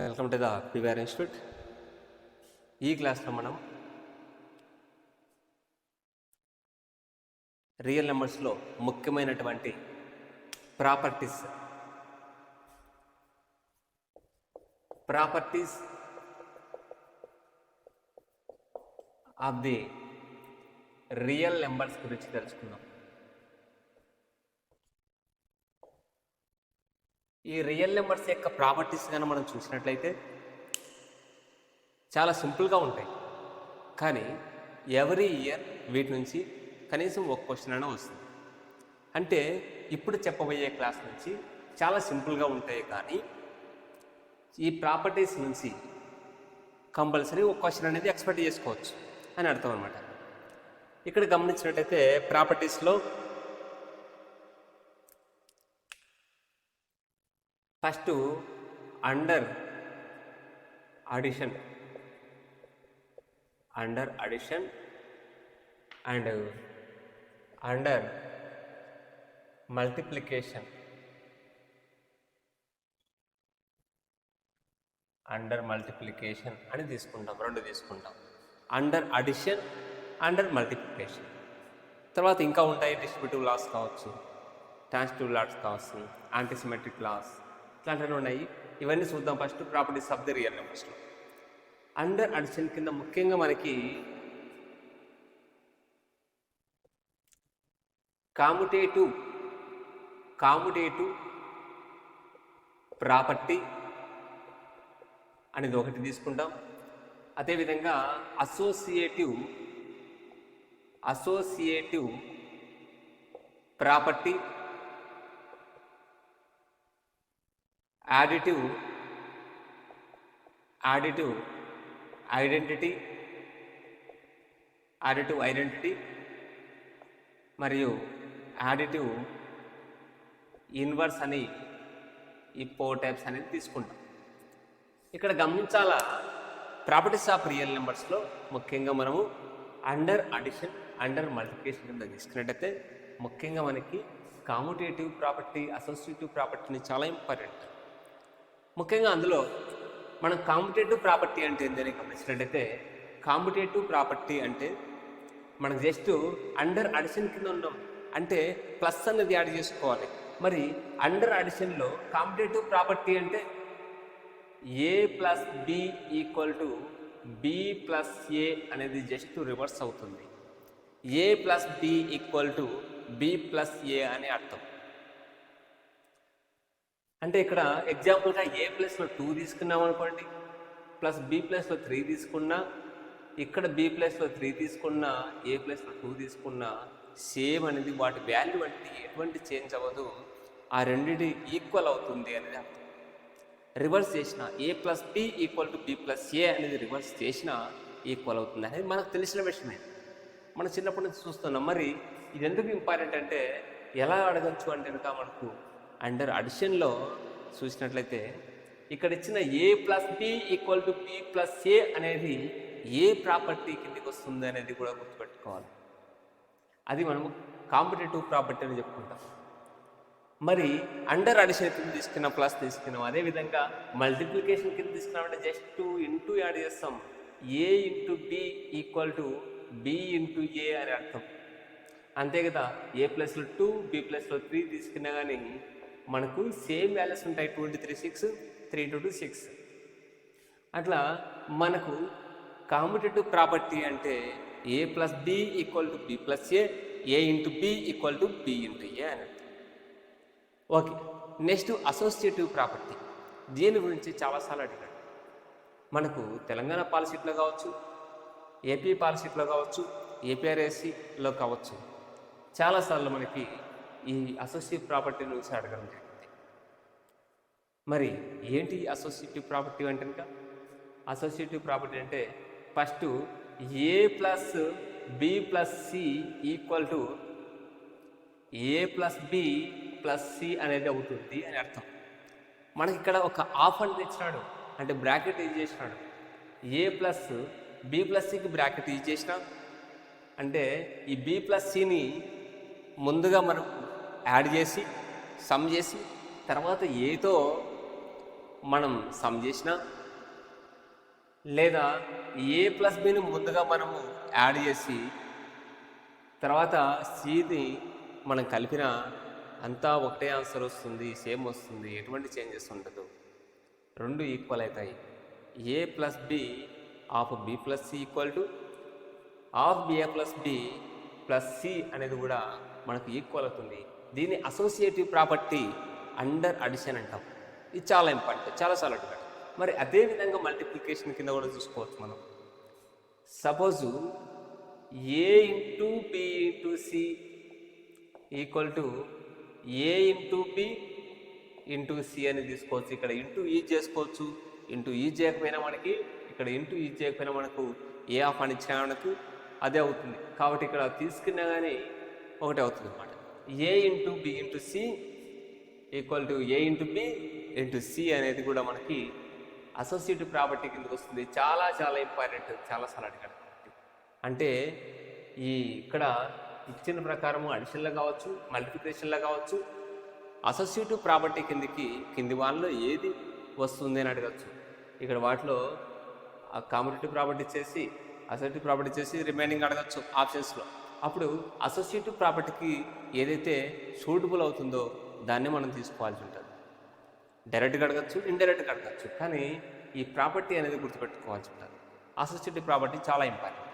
Welcome to the PVR institute. ఈ క్లాస్లో మనం రియల్ నెంబర్స్లో ముఖ్యమైనటువంటి properties of the real numbers గురించి తెలుసుకుందాం. ఈ రియల్ నెంబర్స్ యొక్క ప్రాపర్టీస్ కానీ మనం చూసినట్లయితే చాలా సింపుల్గా ఉంటాయి, కానీ ఎవ్రీ ఇయర్ వీటి నుంచి కనీసం ఒక క్వశ్చన్ అయినా వస్తుంది. అంటే ఇప్పుడు చెప్పబోయే క్లాస్ నుంచి చాలా సింపుల్గా ఉంటాయి, కానీ ఈ ప్రాపర్టీస్ నుంచి కంపల్సరీ ఒక క్వశ్చన్ అనేది ఎక్స్పెక్ట్ చేసుకోవచ్చు అని అర్థం అనమాట. ఇక్కడ గమనించినట్టయితే ప్రాపర్టీస్లో first under addition and under multiplication అని తీసుకుంటాం. రెండు తీసుకుంటాం, అండర్ అడిషన్, అండర్ మల్టిప్లికేషన్. తర్వాత ఇంకా ఉంటాయి, డిస్ట్రిబ్యూటివ్ లాస్ కావచ్చు, ట్రాన్సిటివ్ లాస్ కావచ్చు, యాంటీసిమెట్రిక్ లాస్, ఇట్లాంటివన్నీ ఉన్నాయి. ఇవన్నీ చూద్దాం. First properties of the real నెంబర్స్లో అండర్ అడిషన్ కింద ముఖ్యంగా మనకి కాముటేటివ్ ప్రాపర్టీ అనేది ఒకటి తీసుకుంటాం. అదేవిధంగా అసోసియేటివ్ ప్రాపర్టీ, యాడిటివ్ ఐడెంటిటీ మరియు యాడిటివ్ ఇన్వర్స్ అని ఈ 4 టైప్స్ అనేది తీసుకుంటాం. ఇక్కడ గమనించాలా, ప్రాపర్టీస్ ఆఫ్ రియల్ నెంబర్స్లో ముఖ్యంగా మనము అండర్ అడిషన్, అండర్ మల్టిప్లికేషన్ కింద తీసుకున్నట్టయితే ముఖ్యంగా మనకి కాముటేటివ్ ప్రాపర్టీ, అసోసియేటివ్ ప్రాపర్టీని చాలా ఇంపార్టెంట్. ముఖ్యంగా అందులో మనం కాంపిటేటివ్ ప్రాపర్టీ అంటే ఏంటని గమనించినట్టయితే, కాంపిటేటివ్ ప్రాపర్టీ అంటే మనం జస్ట్ అండర్ అడిషన్ కింద ఉన్నాం అంటే ప్లస్ అనేది యాడ్ చేసుకోవాలి. మరి అండర్ అడిషన్లో కాంపిటేటివ్ ప్రాపర్టీ అంటే A plus B equal to B plus A అనేది జస్ట్ రివర్స్ అవుతుంది. A plus B equal to B plus A అని అర్థం. అంటే ఇక్కడ ఎగ్జాంపుల్గా A ప్లస్లో 2 తీసుకున్నాం అనుకోండి, ప్లస్ B ప్లస్లో 3 తీసుకున్నా, ఇక్కడ B ప్లస్లో 3 తీసుకున్నా, A ప్లస్లో 2 తీసుకున్నా సేమ్ అనేది వాటి వాల్యూ అంటే ఎటువంటి చేంజ్ అవ్వదు, ఆ రెండింటి ఈక్వల్ అవుతుంది అనేది అర్థం. రివర్స్ చేసిన A plus B equal to B plus A అనేది రివర్స్ చేసిన ఈక్వల్ అవుతుంది అనేది మనకు తెలిసిన విషయమే, మనం చిన్నప్పటి నుంచి చూస్తున్నాం. మరి ఇది ఎందుకు ఇంపార్టెంట్ అంటే ఎలా అడగచ్చు అంటే కనుక మనకు అండర్ అడిషన్లో చూసినట్లయితే ఇక్కడ ఇచ్చిన A plus B equal to B plus A అనేది ఏ ప్రాపర్టీ కిందకి వస్తుంది అనేది కూడా గుర్తుపెట్టుకోవాలి. అది మనము కాంపిటేటివ్ ప్రాపర్టీ అని చెప్పుకుంటాం. మరి అండర్ అడిషన్ కింద తీసుకున్నాం, ప్లస్ తీసుకున్నాం. అదేవిధంగా మల్టిప్లికేషన్ కింద తీసుకున్నామంటే జస్ట్ ఇంటూ యాడ్ చేస్తాం. A into B equal to B into A అని అర్థం. అంతే కదా. A ప్లస్లో 2, B ప్లస్లో 3 తీసుకున్నా కానీ మనకు సేమ్ వాల్యూస్ ఉంటాయి. 2 × 3 6, 3 × 2 6. అట్లా మనకు కాంపిటేటివ్ ప్రాపర్టీ అంటే A plus B equal to B plus A, A into B equal to B into A అని అర్థం. Okay, next associative property. దీని గురించి చాలాసార్లు అడిగాడు. మనకు తెలంగాణ పాలసీట్లో కావచ్చు, ఏపీ పాలసీట్లో కావచ్చు, ఏపీఆర్ఏసీలో కావచ్చు, చాలాసార్లు మనకి ఈ అసోసియేటివ్ ప్రాపర్టీ నుంచి అడగడం జరిగింది. మరి ఏంటి అసోసియేటివ్ ప్రాపర్టీ అంటే కనుక, అసోసియేటివ్ ప్రాపర్టీ అంటే first A plus B plus C equal to A plus B plus C అనేది అవుతుంది అని అర్థం. మనకి ఇక్కడ ఒక ఆఫ్ అని తెచ్చినాడు, అంటే బ్రాకెట్ యూజ్ చేసినాడు. A ప్లస్ B ప్లస్ Cకి బ్రాకెట్ యూజ్ చేసిన అంటే ఈ B ప్లస్ Cని ముందుగా మనం యాడ్ చేసి సమ్ చేసి తర్వాత Aతో మనం సమ్ చేసినా లేదా ఏ ప్లస్ బిని ముందుగా మనము యాడ్ చేసి తర్వాత సిని మనం కలిపిన అంతా ఒకటే ఆన్సర్ వస్తుంది, సేమ్ వస్తుంది, ఎటువంటి చేంజెస్ ఉండదు, రెండు ఈక్వల్ అవుతాయి. A plus B of B plus C equal to of B A plus B plus C అనేది కూడా మనకు ఈక్వల్ అవుతుంది. దీన్ని అసోసియేటివ్ ప్రాపర్టీ అండర్ అడిషన్ అంటాం. ఇది చాలా ఇంపార్టెంట్, చాలా అడిగాడు. మరి అదేవిధంగా మల్టిప్లికేషన్ కింద కూడా చూసుకోవచ్చు మనం. Suppose A into B into C equal to A into B into C అని తీసుకోవచ్చు. ఇక్కడ ఇంటూ ఈ చేసుకోవచ్చు, ఇంటూ ఈ చేయకపోయినా మనకి, ఇక్కడ ఇంటూ ఈ చేయకపోయినా మనకు ఏ ఆఫ్ అని ఇచ్చినా మనకు అదే అవుతుంది. కాబట్టి ఇక్కడ తీసుకున్నా కానీ ఒకటే అవుతుంది అన్నమాట. A into B into C equal to A into B into C అనేది కూడా మనకి అసోసియేటివ్ ప్రాపర్టీ కిందకి వస్తుంది. చాలా ఇంపార్టెంట్, చాలాసార్లు అడిగాడు. అంటే ఈ ఇక్కడ ఇచ్చిన ప్రకారము అడిషన్లో కావచ్చు, మల్టిప్లికేషన్లో కావచ్చు, అసోసియేటివ్ ప్రాపర్టీ కింది వాళ్ళలో ఏది వస్తుంది అని అడగచ్చు. ఇక్కడ వాటిలో ఆ కాంపిటేటివ్ ప్రాపర్టీ చేసి అసోసియేటివ్ ప్రాపర్టీ చేసి రిమైనింగ్ అడగచ్చు ఆప్షన్స్లో. అప్పుడు అసోసియేటివ్ ప్రాపర్టీకి ఏదైతే సూటబుల్ అవుతుందో దాన్ని మనం తీసుకోవాల్సి ఉంటుంది. డైరెక్ట్గా అడగచ్చు, ఇండైరెక్ట్గా అడగచ్చు, కానీ ఈ ప్రాపర్టీ అనేది గుర్తుపెట్టుకోవాల్సి ఉంటుంది. అసోసియేటివ్ ప్రాపర్టీ చాలా ఇంపార్టెంట్.